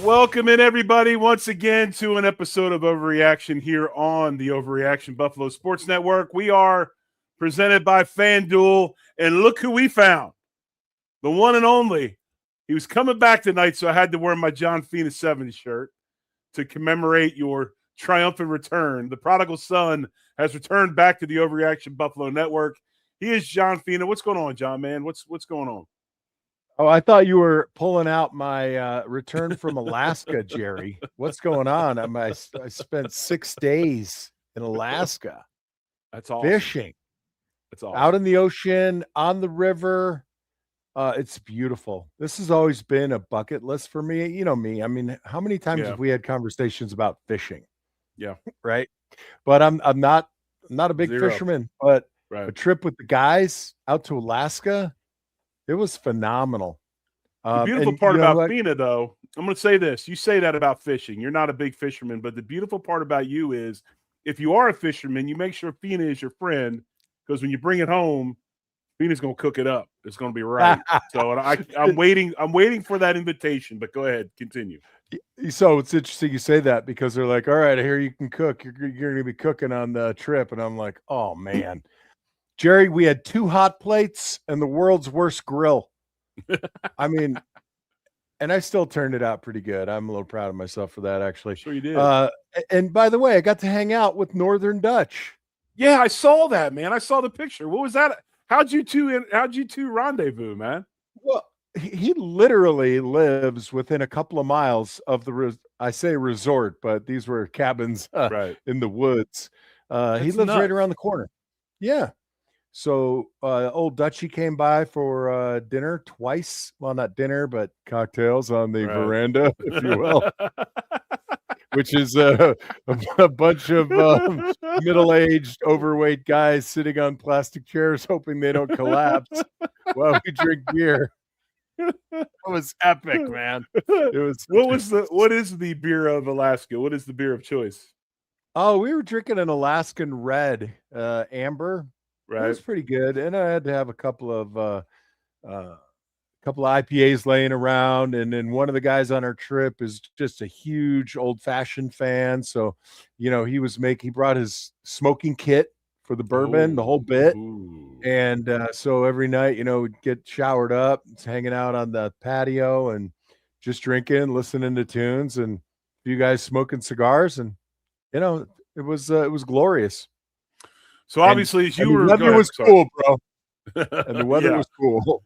Welcome in, everybody, once again to an episode of Overreaction here on the Overreaction Buffalo Sports Network. We are presented by FanDuel, and look who we found. The one and only. He was coming back tonight, so I had to wear my John Fina 70 shirt to commemorate your triumphant return. The prodigal son has returned back to the Overreaction Buffalo Network. He is John Fina. What's going on, John, man? What's going on? Oh, I thought you were pulling out my return from Alaska, Jerry. What's going on? I spent 6 days in Alaska. That's awesome. Fishing. That's awesome. Out in the ocean, on the river. It's beautiful. This has always been a bucket list for me. You know me. I mean, how many times have we had conversations about fishing? Yeah. Right. But I'm not a big fisherman, but a trip with the guys out to Alaska, it was phenomenal. The beautiful part about Fina, though, I'm going to say this. You say that about fishing. You're not a big fisherman, but the beautiful part about you is if you are a fisherman, you make sure Fina is your friend, because when you bring it home, Fina's going to cook it up. It's going to be right. So I'm waiting for that invitation, but go ahead. Continue. So it's interesting you say that, because they're like, all right, I hear you can cook. You're going to be cooking on the trip. And I'm like, oh, man. Jerry, we had 2 hot plates and the world's worst grill. I mean, and I still turned it out pretty good. I'm a little proud of myself for that, actually. Sure you did. And by the way, I got to hang out with Northern Dutch. Yeah, I saw that, man. I saw the picture. What was that? How'd you two rendezvous, man? Well, he literally lives within a couple of miles of the I say resort, but these were cabins in the woods. He lives right around the corner. Yeah. So old Dutchy came by for dinner twice. Well, not dinner, but cocktails on the veranda, if you will, which is a bunch of middle-aged, overweight guys sitting on plastic chairs hoping they don't collapse while we drink beer. It was epic, man. It was. What is the beer of Alaska? What is the beer of choice? Oh, we were drinking an Alaskan red, amber. Right. It was pretty good, and I had to have a couple of IPAs laying around. And then one of the guys on our trip is just a huge old-fashioned fan, so he brought his smoking kit for the bourbon, the whole bit. And so every night, we'd get showered up, hanging out on the patio and just drinking, listening to tunes, and a few guys smoking cigars, and it was glorious. So obviously, the weather was cool, bro. And the weather was cool.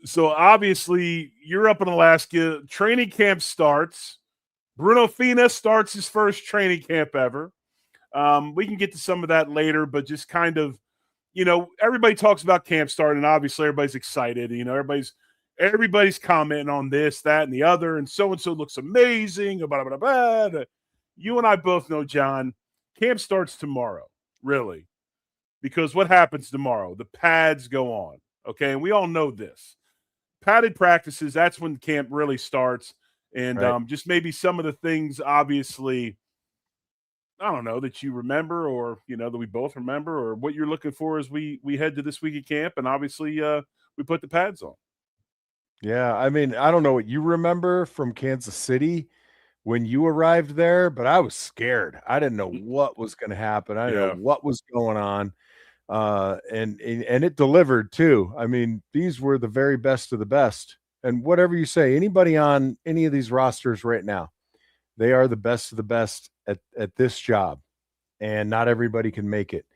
So obviously, you're up in Alaska. Training camp starts. Bruno Fina starts his first training camp ever. We can get to some of that later, but just kind of, everybody talks about camp starting, and obviously everybody's excited. Everybody's commenting on this, that, and the other, and so looks amazing. Blah, blah, blah, blah. You and I both know, John, camp starts tomorrow, really. Because what happens tomorrow? The pads go on, okay? And we all know this. Padded practices, that's when camp really starts. And just maybe some of the things, obviously, I don't know, that you remember, or, that we both remember, or what you're looking for as we head to this week of camp. And obviously, we put the pads on. Yeah, I mean, I don't know what you remember from Kansas City when you arrived there, but I was scared. I didn't know what was going to happen. I didn't know what was going on. And it delivered too. I mean, these were the very best of the best. And whatever you say, anybody on any of these rosters right now, they are the best of the best at this job, and not everybody can make it.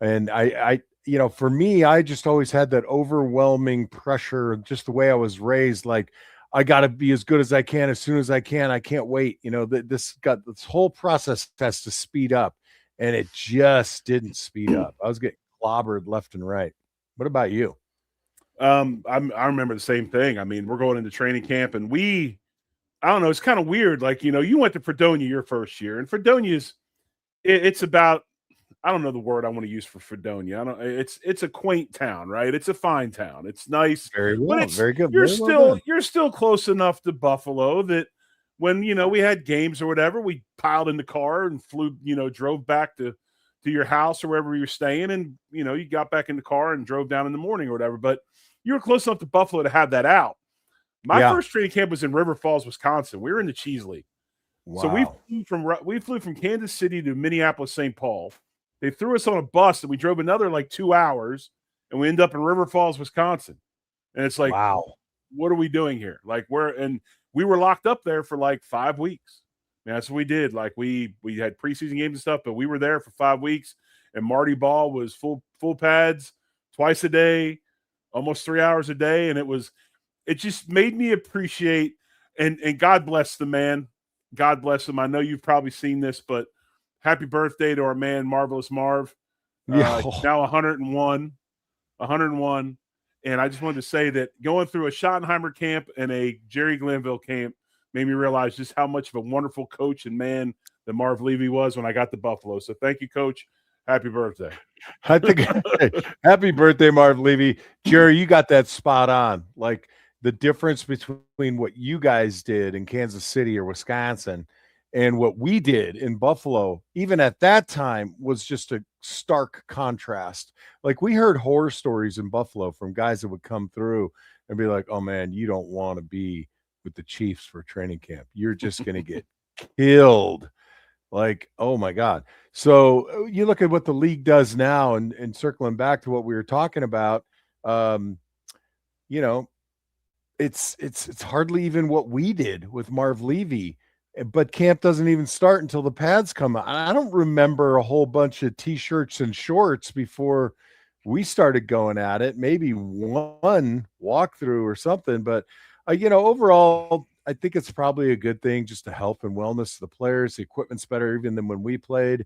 And I for me, I just always had that overwhelming pressure, just the way I was raised. Like, I got to be as good as I can as soon as I can. I can't wait. This whole process has to speed up, and it just didn't speed up. I was getting clobbered left and right. What about you? I remember the same thing. I mean, we're going into training camp, and I don't know, it's kind of weird. Like, you went to Fredonia your first year, and Fredonia's, it's about, I don't know the word I want to use for Fredonia. It's a quaint town, right? It's a fine town. It's nice. Very well, but very good. You're still close enough to Buffalo that when, we had games or whatever, we piled in the car and flew, drove back to your house or wherever you're staying. And, you got back in the car and drove down in the morning or whatever. But you were close enough to Buffalo to have that out. My first training camp was in River Falls, Wisconsin. We were in the Cheese League. Wow. So we flew from Kansas City to Minneapolis, St. Paul. They threw us on a bus and we drove another like 2 hours and we ended up in River Falls, Wisconsin. And it's like, wow, what are we doing here? Like we were locked up there for like 5 weeks. And that's what we did. Like we had preseason games and stuff, but we were there for 5 weeks. And Marty Ball was full pads twice a day, almost 3 hours a day. And it just made me appreciate and God bless the man. God bless him. I know you've probably seen this, but happy birthday to our man, Marvelous Marv. Now 101. 101. And I just wanted to say that going through a Schottenheimer camp and a Jerry Glanville camp made me realize just how much of a wonderful coach and man that Marv Levy was when I got to Buffalo. So thank you, Coach. Happy birthday. I think happy birthday, Marv Levy. Jerry, you got that spot on. Like the difference between what you guys did in Kansas City or Wisconsin and what we did in Buffalo, even at that time, was just a stark contrast. Like we heard horror stories in Buffalo from guys that would come through and be like, oh man, you don't want to be with the Chiefs for training camp. You're just going to get killed. Like, oh my God. So you look at what the league does now and circling back to what we were talking about, you know, it's hardly even what we did with Marv Levy. But camp doesn't even start until the pads come out. I don't remember a whole bunch of T-shirts and shorts before we started going at it. Maybe one walkthrough or something. But, overall, I think it's probably a good thing, just to health and wellness of the players. The equipment's better even than when we played.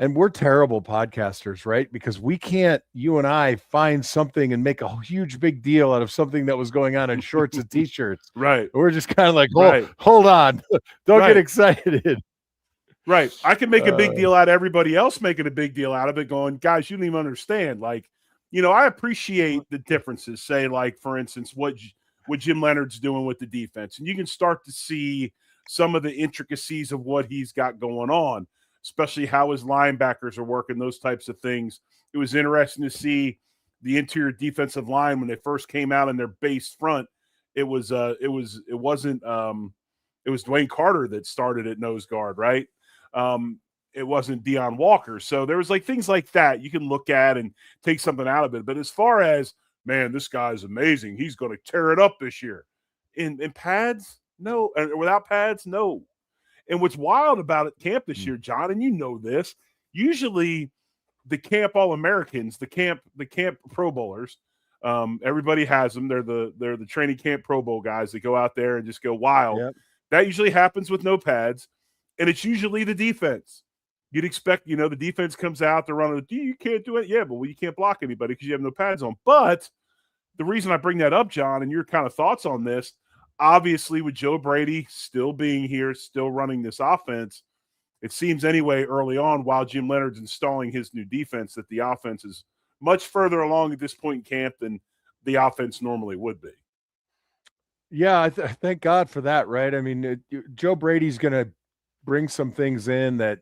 And we're terrible podcasters, right? Because we can't, you and I, find something and make a huge big deal out of something that was going on in shorts and T-shirts. Right. We're just kind of like, hold on. Don't get excited. Right. I can make a big deal out of everybody else making a big deal out of it, going, guys, you don't even understand. Like, I appreciate the differences. Say, like, for instance, what Jim Leonard's doing with the defense. And you can start to see some of the intricacies of what he's got going on, especially how his linebackers are working, those types of things. It was interesting to see the interior defensive line when they first came out in their base front. It was Dwayne Carter that started at nose guard, right? It wasn't Deion Walker. So there was like things like that you can look at and take something out of it. But as far as, man, this guy's amazing, he's going to tear it up this year. In pads, no. And without pads, no. And what's wild about it, camp this year, John, and you know this, usually the camp All-Americans, the camp Pro Bowlers, everybody has them. They're the training camp Pro Bowl guys that go out there and just go wild. Yep. That usually happens with no pads, and it's usually the defense. You'd expect, the defense comes out, they're running, you can't do it. Yeah, but you can't block anybody because you have no pads on. But the reason I bring that up, John, and your kind of thoughts on this, obviously, with Joe Brady still being here, still running this offense, it seems anyway early on while Jim Leonard's installing his new defense that the offense is much further along at this point in camp than the offense normally would be. Yeah, thank God for that, right? I mean, Joe Brady's going to bring some things in that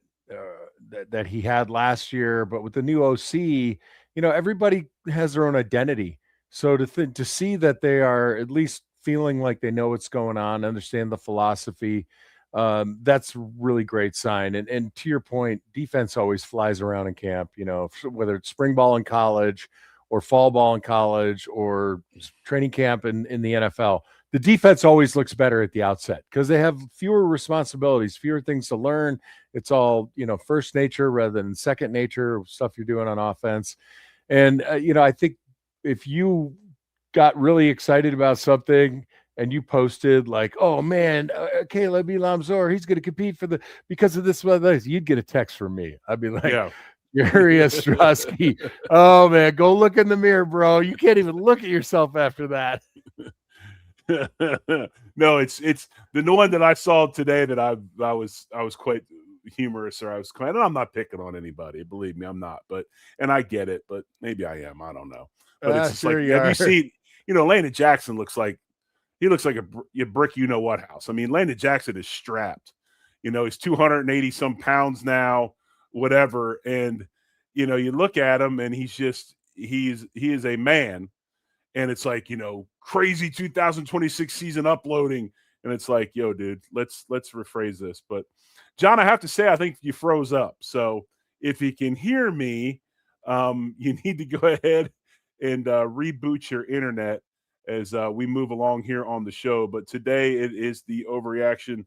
he had last year, but with the new OC, everybody has their own identity. So to see that they are at least feeling like they know what's going on, understand the philosophy, that's a really great sign. And to your point, defense always flies around in camp, whether it's spring ball in college or fall ball in college or training camp in the NFL. The defense always looks better at the outset because they have fewer responsibilities, fewer things to learn. It's all, first nature rather than second nature, stuff you're doing on offense. And, I think if you got really excited about something and you posted like, oh man, Caleb Elamzor, he's going to compete because of this, you'd get a text from me. I'd be like, Yuri Ostrowski. Oh man, go look in the mirror, bro. You can't even look at yourself after that. No, it's the one that I saw today that I was quite humorous, or and I'm not picking on anybody, believe me, I'm not, and I get it, but maybe I am, I don't know. But it's just like, have you seen, Landon Jackson looks like a brick what house. I mean, Landon Jackson is strapped, he's 280 some pounds now, whatever, and you look at him and he is a man. and it's like, crazy 2026 season uploading. And it's like, yo, dude, let's rephrase this. But John, I have to say, I think you froze up. So if you can hear me, you need to go ahead and reboot your internet as we move along here on the show. But today it is the Overreaction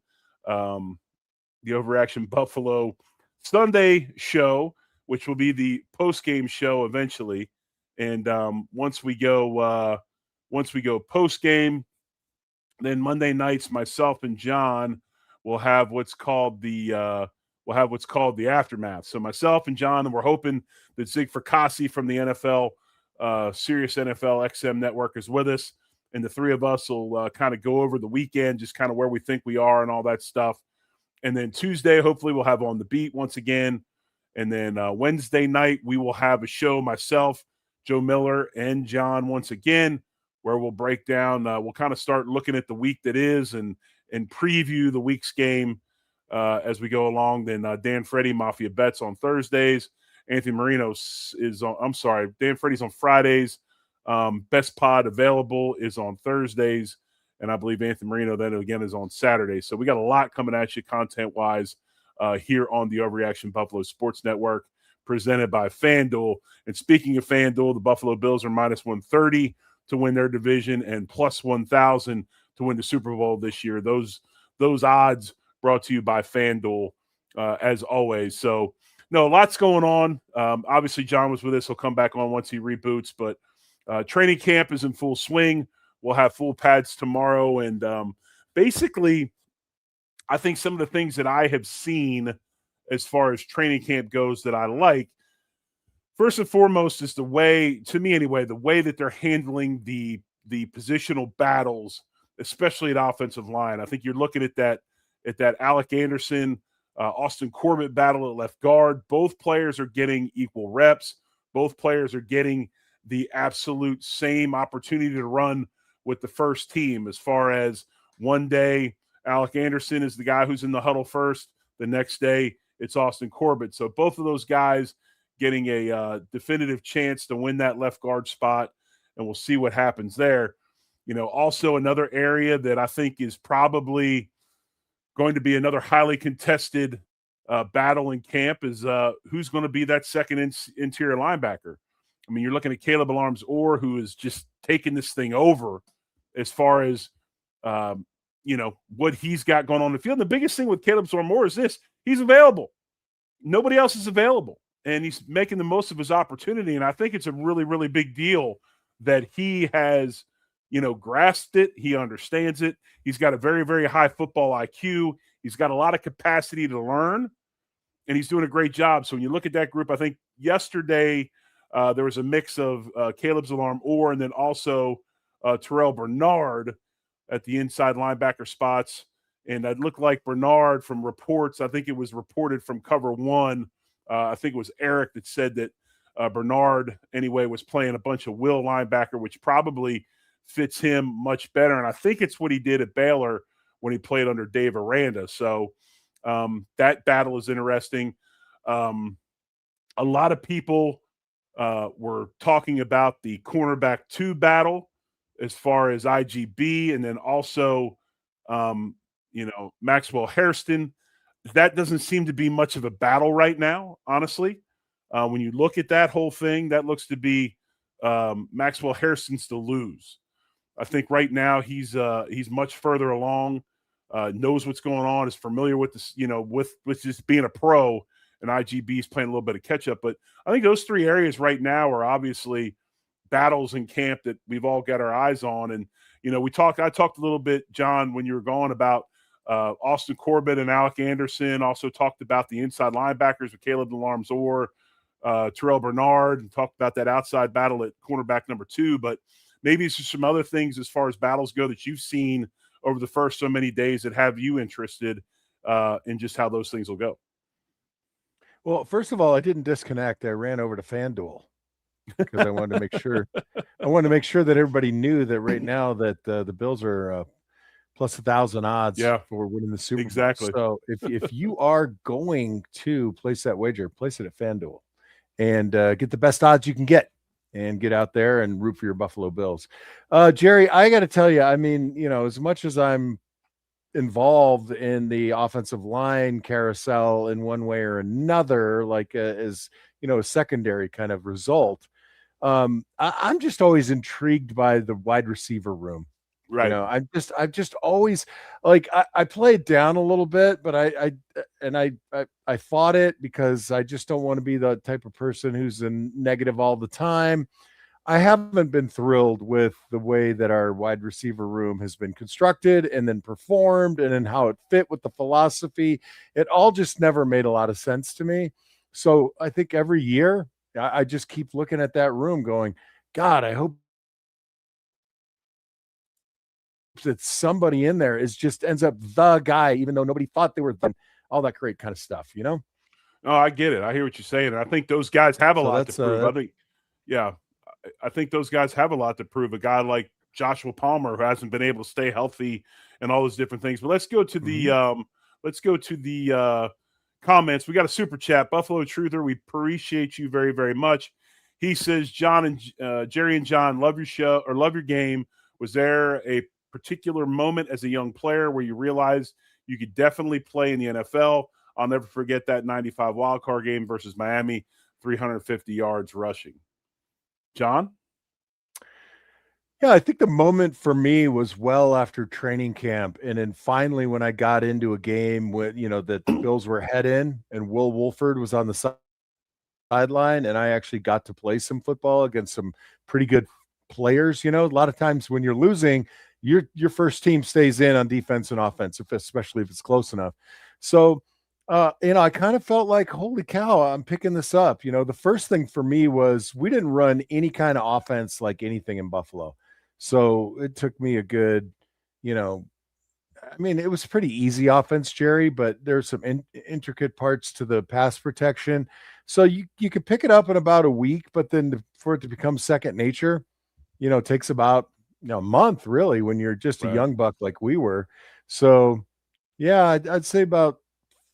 Buffalo Sunday show, which will be the post-game show eventually. And once we go post-game, then Monday nights, myself and John will have what's called the aftermath. So myself and John, and we're hoping that Zig Fracassi from the NFL, Sirius NFL XM network is with us, and the three of us will kind of go over the weekend, just kind of where we think we are and all that stuff. And then Tuesday, hopefully, we'll have On the Beat once again. And then Wednesday night, we will have a show, myself, Joe Miller, and John once again, where we'll break down, we'll kind of start looking at the week that is and preview the week's game as we go along. Then Dan Freddy, Mafia Bets on Thursdays. Anthony Marino is on, Dan Freddy's on Fridays. Best Pod Available is on Thursdays. And I believe Anthony Marino then again is on Saturdays. So we got a lot coming at you content-wise here on the Overreaction Buffalo Sports Network, presented by FanDuel. And speaking of FanDuel, the Buffalo Bills are minus 130 to win their division and plus 1,000 to win the Super Bowl this year. Those odds brought to you by FanDuel as always. So, no, lots going on. Obviously, John was with us. He'll come back on once he reboots. But training camp is in full swing. We'll have full pads tomorrow. And basically, I think some of the things that I have seen as far as training camp goes that I like, first and foremost, is the way, to me anyway, the way that they're handling the positional battles, especially at offensive line. I think you're looking at that Alec Anderson, Austin Corbett battle at left guard. Both players are getting equal reps. Both players are getting the absolute same opportunity to run with the first team. As far as one day, Alec Anderson is the guy who's in the huddle first. The next day, it's Austin Corbett. So both of those guys getting a definitive chance to win that left guard spot, and we'll see what happens there. Also another area that I think is probably going to be another highly contested battle in camp is who's going to be that second interior linebacker. I mean, you're looking at Caleb Alarms-Orr, who is just taking this thing over as far as, what he's got going on in the field. And the biggest thing with Caleb Alarms-Orr is this: he's available. Nobody else is available, and he's making the most of his opportunity. And I think it's a really, really big deal that he has, grasped it. He understands it. He's got a very, very high football IQ. He's got a lot of capacity to learn, and he's doing a great job. So when you look at that group, I think yesterday there was a mix of Caleb Alarms-Orr and then also Terrell Bernard at the inside linebacker spots. And it looked like Bernard, from reports, I think it was reported from Cover One, I think it was Eric that said that Bernard, anyway, was playing a bunch of will linebacker, which probably fits him much better. And I think it's what he did at Baylor when he played under Dave Aranda. So that battle is interesting. A lot of people were talking about the cornerback 2 battle as far as IGB, and then also Maxwell Hairston. That doesn't seem to be much of a battle right now, honestly. When you look at that whole thing, that looks to be Maxwell Hairston's to lose. I think right now he's much further along, knows what's going on, is familiar with this, with just being a pro, and IGB is playing a little bit of catch up. But I think those 3 areas right now are obviously battles in camp that we've all got our eyes on. And I talked a little bit, John, when you were going about Austin Corbett and Alec Anderson. Also talked about the inside linebackers with Caleb Alarms-Orr, Terrell Bernard, and talked about that outside battle at cornerback number 2. But maybe it's just some other things as far as battles go that you've seen over the first so many days that have you interested in just how those things will go. Well, first of all, I didn't disconnect. I ran over to FanDuel because I wanted to make sure. I wanted to make sure that everybody knew that right now that the Bills are plus 1,000 odds for winning the Super Bowl. Exactly. So if you are going to place that wager, place it at FanDuel and get the best odds you can get. and get out there and root for your Buffalo Bills. Jerry, I got to tell you, I mean, as much as I'm involved in the offensive line carousel in one way or another, like as a secondary kind of result, I'm just always intrigued by the wide receiver room. Right. I've just always like I play it down a little bit, but I fought it because I just don't want to be the type of person who's in negative all the time. I haven't been thrilled with the way that our wide receiver room has been constructed and then performed and then how it fit with the philosophy. It all just never made a lot of sense to me. So I think every year I just keep looking at that room going, God, I hope that somebody in there is just ends up the guy, even though nobody thought they were all that great kind of stuff, Oh, I get it. I hear what you're saying. And I think those guys have a So lot to prove. I think, yeah, I think those guys have a lot to prove. A guy like Joshua Palmer who hasn't been able to stay healthy and all those different things. But let's go to the comments. We got a super chat. Buffalo Truther, we appreciate you very, very much. He says, John and Jerry and John, love your show or love your game. Was there a particular moment as a young player where you realized you could definitely play in the NFL? I'll never forget that 95 wildcard game versus Miami, 350 yards rushing. John? Yeah, I think the moment for me was well after training camp. And then finally, when I got into a game with, that the Bills were head in and Will Wolford was on the sideline, and I actually got to play some football against some pretty good players. A lot of times when you're losing, your first team stays in on defense and offense, especially if it's close enough. So, I kind of felt like, holy cow, I'm picking this up. The first thing for me was we didn't run any kind of offense like anything in Buffalo. So it took me a good, it was pretty easy offense, Jerry, but there's some intricate parts to the pass protection. So you could pick it up in about a week, but then for it to become second nature, it takes about a month really when you're just a young buck like we were. So yeah, I'd say about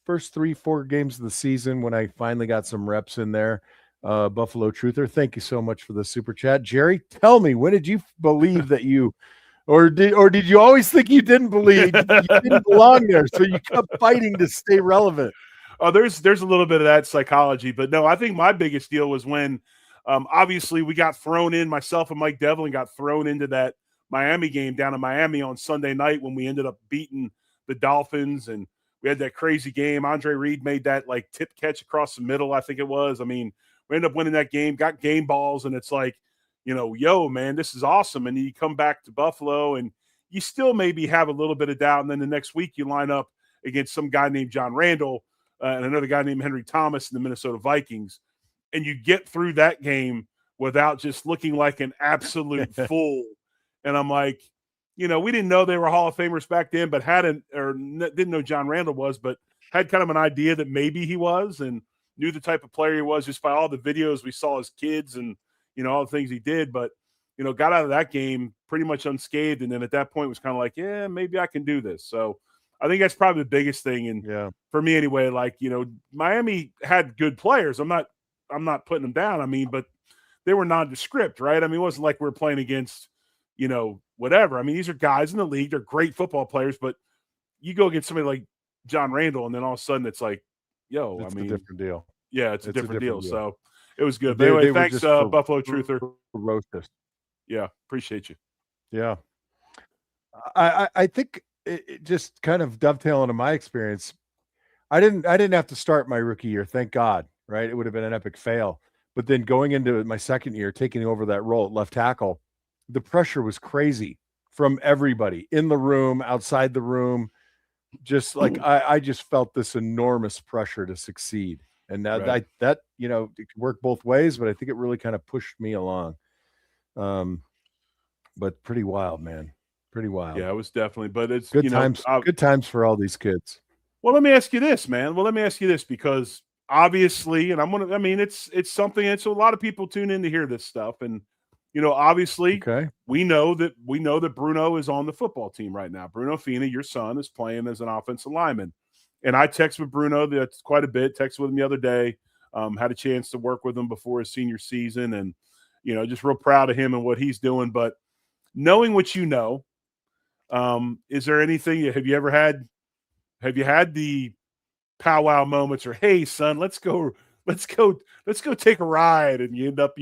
first 3-4 games of the season when I finally got some reps in there. Buffalo Truther, thank you so much for the super chat. Jerry, tell me, when did you believe that you or did you always think you didn't believe you didn't belong there, so you kept fighting to stay relevant? Oh, there's a little bit of that psychology, but no, I think my biggest deal was when obviously we got thrown in, myself and Mike Devlin got thrown into that Miami game down in Miami on Sunday night when we ended up beating the Dolphins, and we had that crazy game. Andre Reed made that like tip catch across the middle, I think it was. I mean, we ended up winning that game, got game balls, and it's like, yo, man, this is awesome. And you come back to Buffalo and you still maybe have a little bit of doubt. And then the next week you line up against some guy named John Randall and another guy named Henry Thomas in the Minnesota Vikings. And you get through that game without just looking like an absolute fool. And I'm like, we didn't know they were Hall of Famers back then, but didn't know John Randall was, but had kind of an idea that maybe he was, and knew the type of player he was just by all the videos we saw as kids and, all the things he did. But, got out of that game pretty much unscathed. And then at that point was kind of like, yeah, maybe I can do this. So I think that's probably the biggest thing. And for me anyway, like, Miami had good players. I'm not putting them down. I mean, but they were nondescript, right? I mean, it wasn't like we were playing against, whatever. I mean, these are guys in the league. They're great football players, but you go get somebody like John Randall, and then all of a sudden it's like, yo, it's a different deal. Yeah, it's a different deal. So it was good. But anyway, thanks, Buffalo Truther. Roasters. Yeah, appreciate you. Yeah. I think it just kind of dovetailing to my experience. I didn't have to start my rookie year, thank God, right? It would have been an epic fail. But then going into my second year, taking over that role at left tackle, the pressure was crazy from everybody in the room, outside the room. Just like I just felt this enormous pressure to succeed. And that it could work both ways, but I think it really kind of pushed me along. But pretty wild, man. Pretty wild. Yeah, it was definitely, but it's good times. Good times for all these kids. Well, let me ask you this, man. Well, let me ask you this, because obviously, and it's something. And so a lot of people tune in to hear this stuff, and obviously, we know that Bruno is on the football team right now. Bruno Fina, your son, is playing as an offensive lineman, and I text with Bruno that's quite a bit. Texted with him the other day. Had a chance to work with him before his senior season, just real proud of him and what he's doing. But knowing what you know, is there anything? Have you had the powwow moments or, hey son, let's go take a ride, and you end up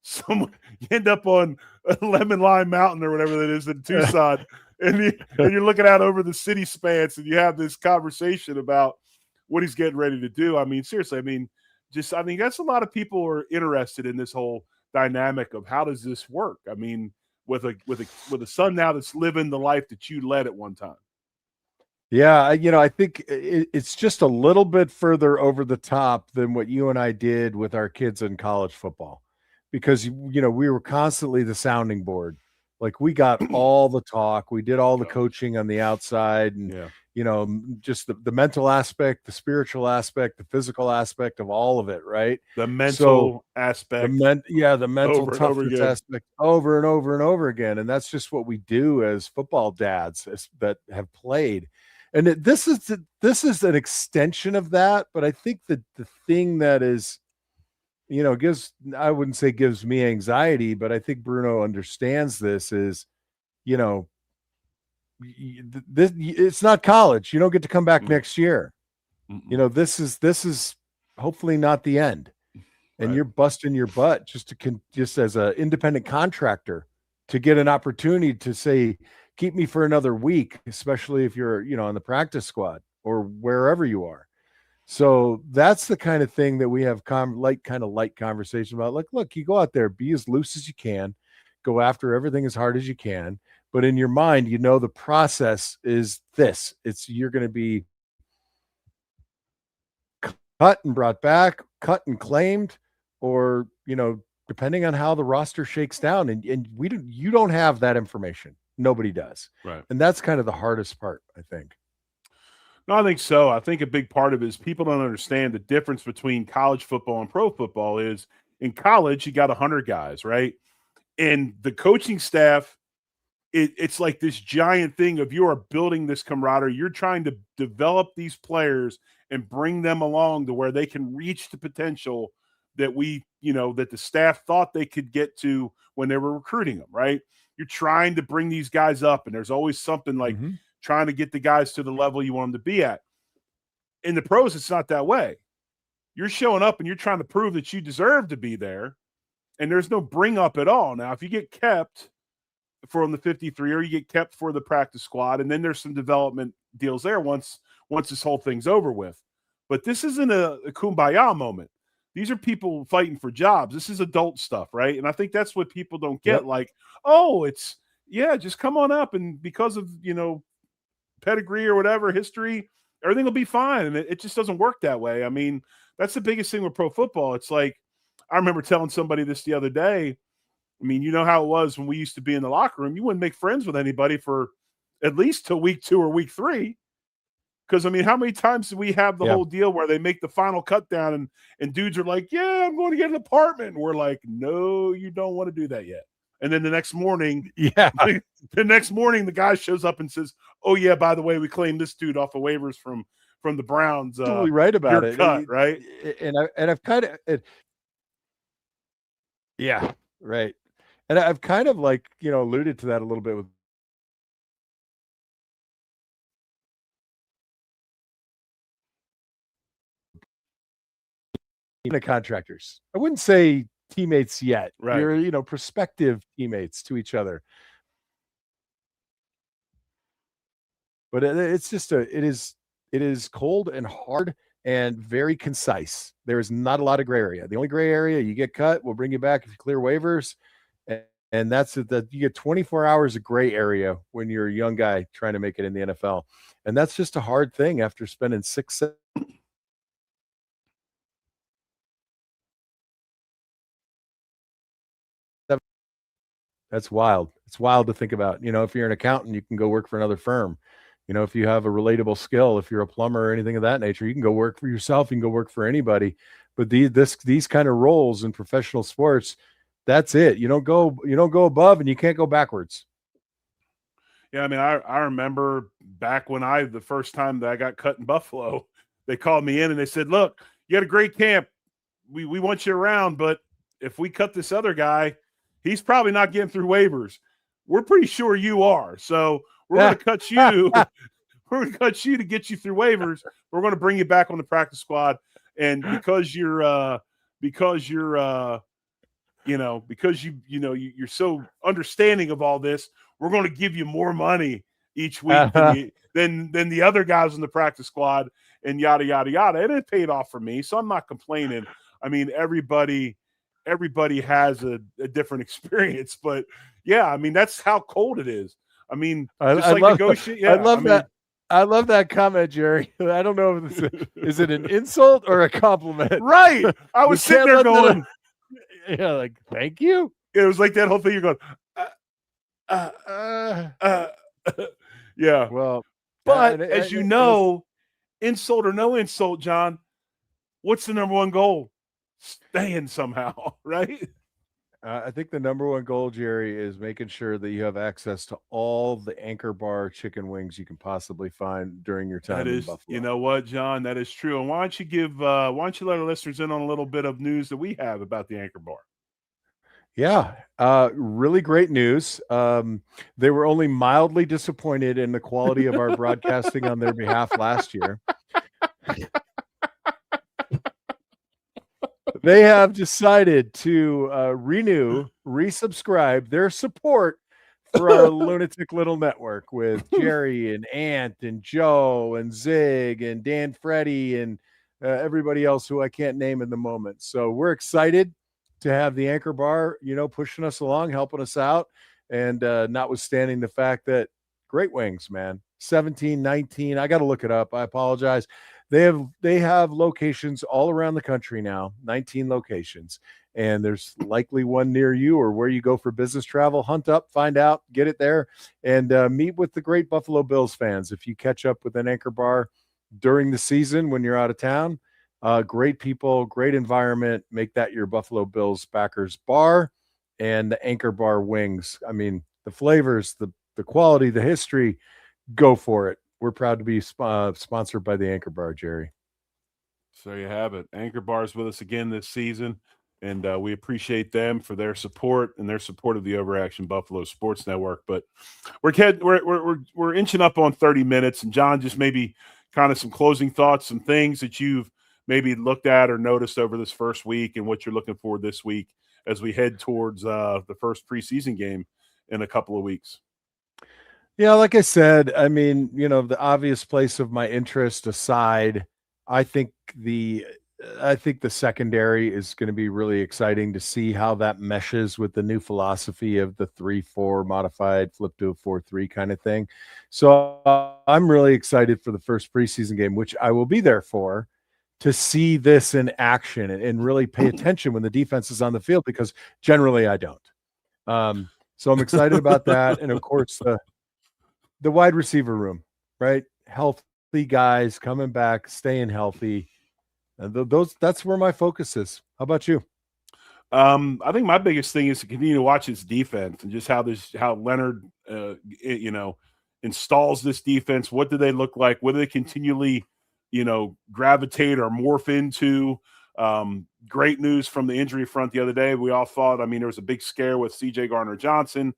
someone you end up on a Lemon Lime Mountain or whatever that is in Tucson, and you're looking out over the city spans, and you have this conversation about what he's getting ready to do. I mean, seriously, I think that's a lot of people are interested in this whole dynamic of how does this work. I mean, with a son now that's living the life that you led at one time. Yeah, I think it's just a little bit further over the top than what you and I did with our kids in college football, because we were constantly the sounding board. Like, we got all the talk, we did all the coaching on the outside, and just the mental aspect, the spiritual aspect, the physical aspect of all of it, right? The mental aspect, the mental toughness aspect over and over and over again, and that's just what we do as football dads that have played. And this is an extension of that, but I think that the thing that is, I wouldn't say gives me anxiety, but I think Bruno understands this is, it's not college. You don't get to come back next year. This is hopefully not the end, and you're busting your butt just as an independent contractor to get an opportunity to say, keep me for another week, especially if you're, on the practice squad or wherever you are. So that's the kind of thing that we have light conversation about. Like, look, you go out there, be as loose as you can, go after everything as hard as you can. But in your mind, the process is this. You're going to be cut and brought back, cut and claimed, or, depending on how the roster shakes down. And you don't have that information. Nobody does. Right. And that's kind of the hardest part, I think. No, I think so. I think a big part of it is people don't understand the difference between college football and pro football is in college, you got 100 guys, right? And the coaching staff, it's like this giant thing of you are building this camaraderie. You're trying to develop these players and bring them along to where they can reach the potential that that the staff thought they could get to when they were recruiting them, right? You're trying to bring these guys up, and there's always something like trying to get the guys to the level you want them to be at. In the pros, it's not that way. You're showing up and you're trying to prove that you deserve to be there, and there's no bring up at all. Now, if you get kept from the 53 or you get kept for the practice squad, and then there's some development deals there once this whole thing's over with. But this isn't a kumbaya moment. These are people fighting for jobs. This is adult stuff, right? And I think that's what people don't get. Yep. Like, oh, just come on up, and because of, pedigree or whatever, history, everything will be fine. And it just doesn't work that way. I mean, that's the biggest thing with pro football. It's like, I remember telling somebody this the other day. I mean, you know how it was when we used to be in the locker room. You wouldn't make friends with anybody for at least till week 2 or week 3. Because, I mean, how many times do we have the whole deal where they make the final cut down and dudes are like, yeah, I'm going to get an apartment. And we're like, no, you don't want to do that yet. And then the next morning, the guy shows up and says, oh, yeah, by the way, we claimed this dude off of waivers from the Browns. Totally right about it. Cut, right? And I've kind of right. And I've kind of alluded to that a little bit with the contractors. I wouldn't say teammates yet. Right. You're, prospective teammates to each other. But it's just it is cold and hard and very concise. There is not a lot of gray area. The only gray area, you get cut, we'll bring you back if you clear waivers. And that's it. That you get 24 hours of gray area when you're a young guy trying to make it in the NFL. And that's just a hard thing after spending 6 That's wild. It's wild to think about. If you're an accountant, you can go work for another firm. If you have a relatable skill, if you're a plumber or anything of that nature, you can go work for yourself. You can go work for anybody. But these kind of roles in professional sports, that's it. You don't go above, and you can't go backwards. Yeah, I mean, I remember back when the first time that I got cut in Buffalo, they called me in and they said, look, you had a great camp. We want you around, but if we cut this other guy, he's probably not getting through waivers. We're pretty sure you are. So we're going to cut you. We're going to cut you to get you through waivers. We're going to bring you back on the practice squad. And because you're so understanding of all this, we're going to give you more money each week than the other guys in the practice squad, and yada yada yada. And it paid off for me, so I'm not complaining. I mean, everybody has a different experience, but yeah, I mean, that's how cold it is. I mean, I love that. I love that comment, Jerry. I don't know if is it an insult or a compliment? Right. I was sitting there going, yeah, like, thank you. It was like that whole thing. You're going, yeah. Well, but as you know, insult or no insult, John, what's the number one goal? Staying somehow, right? I think the number one goal, Jerry, is making sure that you have access to all the Anchor Bar chicken wings you can possibly find during your time in Buffalo. You know what, John? That is true. And why don't you let our listeners in on a little bit of news that we have about the Anchor Bar? Yeah, really great news. They were only mildly disappointed in the quality of our broadcasting on their behalf last year. They have decided to resubscribe their support for our lunatic little network with Jerry and Ant and Joe and Zig and Dan Freddy and everybody else who I can't name in the moment. So we're excited to have the Anchor Bar, pushing us along, helping us out. And notwithstanding the fact that great wings, man, 17, 19, I got to look it up. I apologize. They have locations all around the country now, 19 locations, and there's likely one near you or where you go for business travel. Hunt up, find out, get it there, and meet with the great Buffalo Bills fans. If you catch up with an Anchor Bar during the season when you're out of town, great people, great environment. Make that your Buffalo Bills backers bar, and the Anchor Bar wings. I mean, the flavors, the quality, the history, go for it. We're proud to be sponsored by the Anchor Bar, Jerry. So you have it. Anchor Bar's with us again this season, and we appreciate them for their support and their support of the Overreaction Buffalo Sports Network. But we're inching up on 30 minutes, and John, just maybe kind of some closing thoughts, some things that you've maybe looked at or noticed over this first week, and what you're looking for this week as we head towards the first preseason game in a couple of weeks. Yeah, like I said, I mean, the obvious place of my interest aside, I think the secondary is going to be really exciting to see how that meshes with the new philosophy of the 3-4 modified flip to a 4-3 kind of thing. So I'm really excited for the first preseason game, which I will be there for, to see this in action and really pay attention when the defense is on the field, because generally I don't. So I'm excited about that. And of course, the wide receiver room, right? Healthy guys coming back, staying healthy. That's where my focus is. How about you? I think my biggest thing is to continue to watch his defense and just how Leonard, installs this defense. What do they look like? What do they continually, gravitate or morph into? Great news from the injury front the other day. We all thought, there was a big scare with C.J. Gardner-Johnson.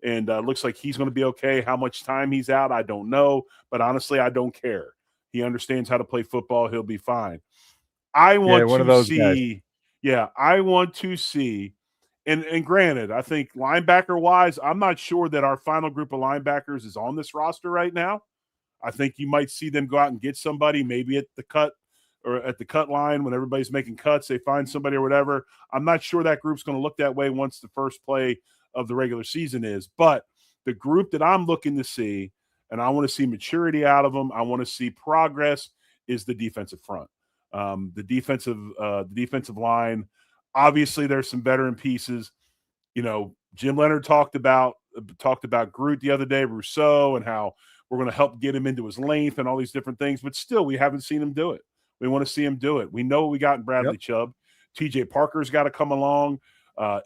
And looks like he's going to be okay. How much time he's out, I don't know. But honestly, I don't care. He understands how to play football. He'll be fine. I want to see, and granted, I think linebacker-wise, I'm not sure that our final group of linebackers is on this roster right now. I think you might see them go out and get somebody, maybe at the cut or at the cut line when everybody's making cuts. They find somebody or whatever. I'm not sure that group's going to look that way once the first play of the regular season is. But the group that I'm looking to see, and I want to see maturity out of them, I want to see progress, is the defensive front. The defensive line. Obviously, there's some veteran pieces. Jim Leonard talked about Groot the other day, Rousseau, and how we're going to help get him into his length and all these different things. But still, we haven't seen him do it. We want to see him do it. We know what we got in Bradley Chubb. TJ Parker's got to come along.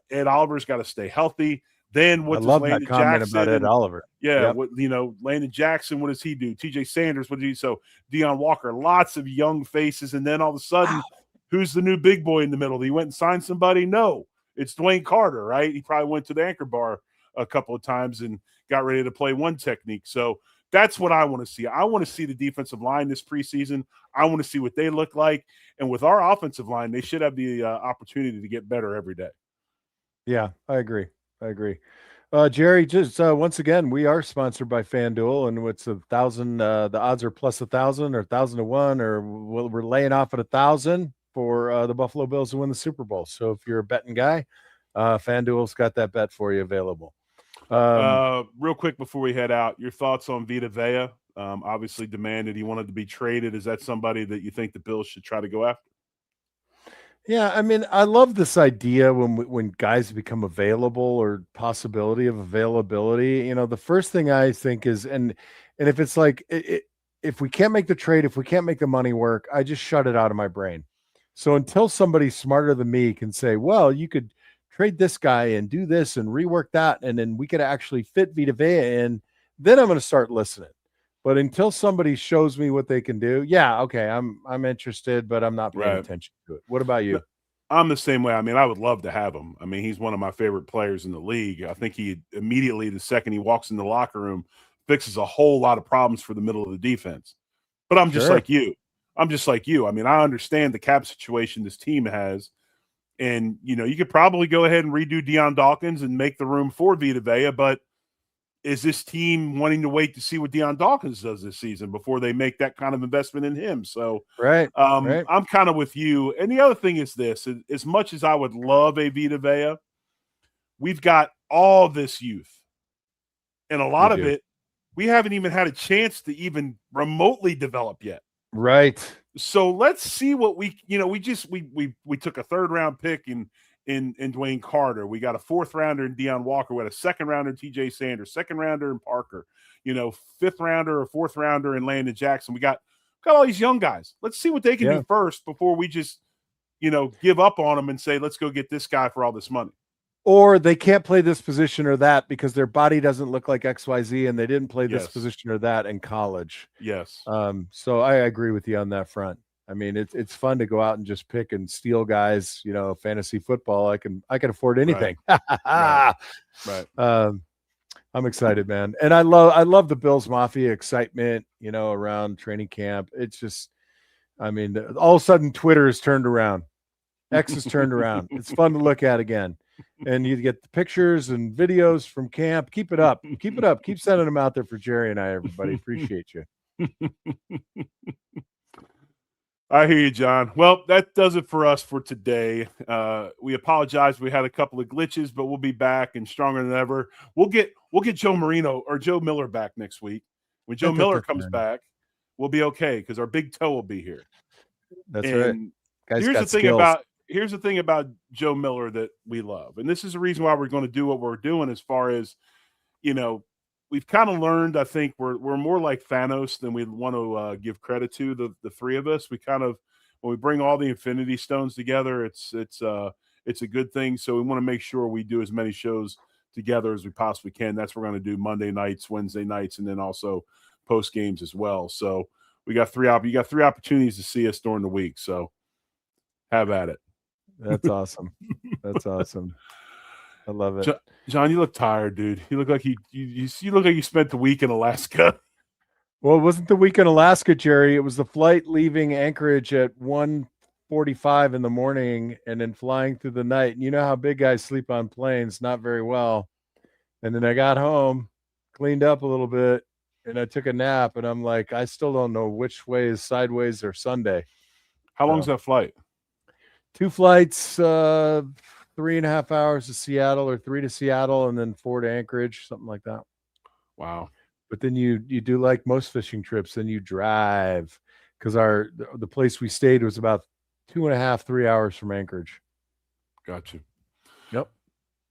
Ed Oliver's got to stay healthy. Then what does Landon Jackson about Ed Oliver? Yeah, Landon Jackson, what does he do? TJ Sanders, what did he? So Deion Walker, lots of young faces, and then all of a sudden, who's the new big boy in the middle? He went and signed somebody? No, It's Dwayne Carter, right? He probably went to the anchor bar a couple of times and got ready to play one technique. So that's what I want to see. I want to see the defensive line this preseason. I want to see what they look like. And with our offensive line, they should have the opportunity to get better every day. Yeah, I agree. Jerry, just once again, we are sponsored by FanDuel, and what's 1,000? The odds are plus 1,000 or 1,000 to 1, or we're laying off at 1,000 for the Buffalo Bills to win the Super Bowl. So if you're a betting guy, FanDuel's got that bet for you available. Real quick before we head out, your thoughts on Vita Vea? Obviously demanded he wanted to be traded. Is that somebody that you think the Bills should try to go after? Yeah, I mean, I love this idea when guys become available or possibility of availability. You know, the first thing I think is, and if it's like, if we can't make the trade, if we can't make the money work, I just shut it out of my brain. So until somebody smarter than me can say, well, you could trade this guy and do this and rework that, and then we could actually fit Vita Vea in, then I'm going to start listening. But until somebody shows me what they can do, yeah, okay, I'm interested, but I'm not paying attention to it. What about you? I'm the same way. I mean, I would love to have him. I mean, he's one of my favorite players in the league. I think he immediately, the second he walks in the locker room, fixes a whole lot of problems for the middle of the defense. But I'm just like you. I mean, I understand the cap situation this team has. And, you know, you could probably go ahead and redo Deion Dawkins and make the room for Vita Vea, but is this team wanting to wait to see what Deion Dawkins does this season before they make that kind of investment in him? So I'm kind of with you. And the other thing is this, as much as I would love a Vita Vea, we've got all this youth. And a lot of it, we haven't even had a chance to even remotely develop yet. Right. So let's see what we took a third-round pick in Dwayne Carter. We got a fourth rounder in Deion Walker. We had a second rounder in TJ Sanders, second rounder in Parker, fifth rounder or fourth rounder in Landon Jackson. We got all these young guys. Let's see what they can do first before we just, give up on them and say, let's go get this guy for all this money. Or they can't play this position or that because their body doesn't look like XYZ and they didn't play this position or that in college. Yes. So I agree with you on that front. I mean, it's fun to go out and just pick and steal guys, fantasy football. I can afford anything. Right. I'm excited, man. And I love the Bills Mafia excitement, around training camp. It's just, I mean, all of a sudden Twitter is turned around. X is turned around. It's fun to look at again. And you get the pictures and videos from camp. Keep it up. Keep sending them out there for Jerry and I, everybody. Appreciate you. I hear you, John. Well, that does it for us for today. We apologize. We had a couple of glitches, but we'll be back and stronger than ever. We'll get Joe Miller back next week. When Joe Miller comes back, we'll be okay because our big toe will be here. That's right. Here's the thing about Joe Miller that we love. And this is the reason why we're going to do what we're doing as far as, we've kind of learned, I think we're more like Thanos than we want to give credit to, the three of us. We kind of, when we bring all the Infinity Stones together, it's a good thing. So we want to make sure we do as many shows together as we possibly can. That's what we're going to do Monday nights, Wednesday nights, and then also post games as well. So you got three opportunities to see us during the week. So have at it. That's awesome. That's awesome. I love it. John, you look tired, dude. You look like you look like you spent the week in Alaska. Well, it wasn't the week in Alaska, Jerry. It was the flight leaving Anchorage at 1:45 in the morning and then flying through the night. And you know how big guys sleep on planes, not very well. And then I got home, cleaned up a little bit, and I took a nap. And I'm like, I still don't know which way is sideways or Sunday. How long's that flight? 2 flights, 3.5 hours to Seattle, or 3 to Seattle, and then 4 to Anchorage, something like that. Wow. But then you do like most fishing trips, then you drive, because the place we stayed was about 2.5, 3 hours from Anchorage. Gotcha. Yep.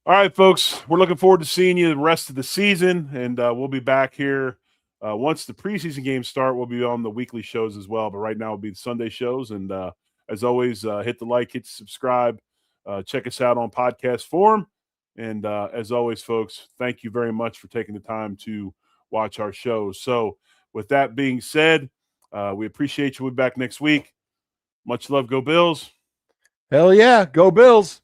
All right, folks, we're looking forward to seeing you the rest of the season, and we'll be back here once the preseason games start. We'll be on the weekly shows as well, but right now it'll be the Sunday shows. And as always, hit the like, hit the subscribe, check us out on podcast form. And as always, folks, thank you very much for taking the time to watch our shows. So with that being said, we appreciate you. We'll be back next week. Much love. Go Bills. Hell yeah. Go Bills.